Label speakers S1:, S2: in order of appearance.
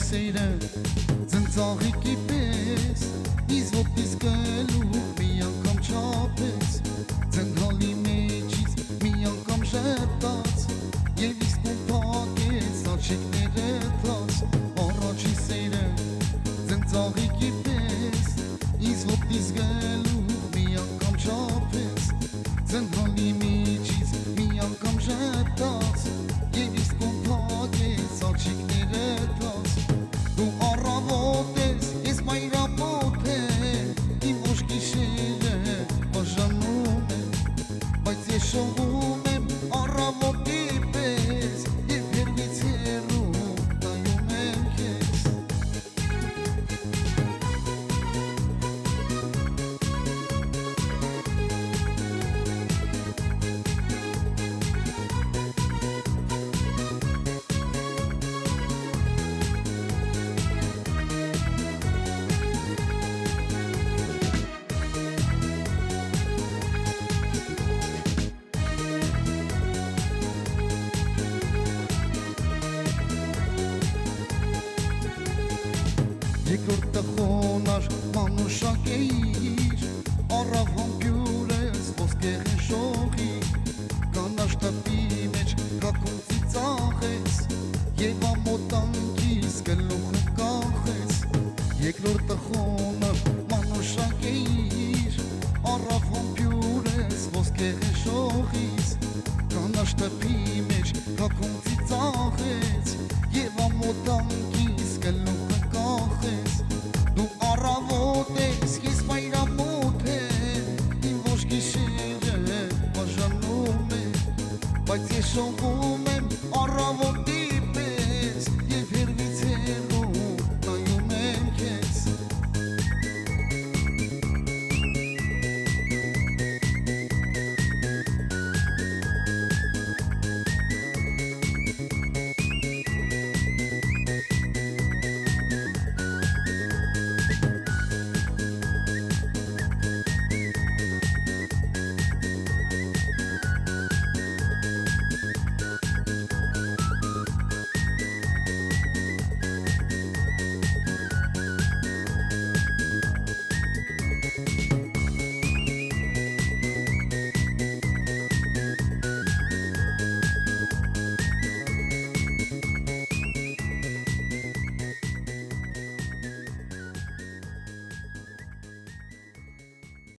S1: սերը ծնծաղիկի պես Իզ ոտիս գլուխ մի անգամ չապես Ծնհալի մեջից մի անգամ ժետաց Եվ իսկում պակեց աչիկները թաց Առաջի սերը ծնծաղիկի պես Իզ ոտիս գլուխ մի անգամ չապես Ծնհալի մեջից մի անգամ ժետաց Եվ իսկում պակեց աչիկները թաց Դու առավոտ ես, ես մայրապոտ Իմ ոչ գիշերը բաժանում եմ Բայց ես շողում եմ առավոտի պես Եվ հերվից հեռու տայում եմ քեզ Երկրորդը խոնար մանուշակ էիր Առավ համբյուրես ոսկեղեն շողի Կանաշ տպի մեջ կակում ծիծաղեց Եվ ամոտանքիս գլուխը կախեց Երկրորդը խոնար մանուշակ էիր Առավ համբյուրես ոսկեղեն շողից Կանաշ տպի մեջ կակում ծիծաղեց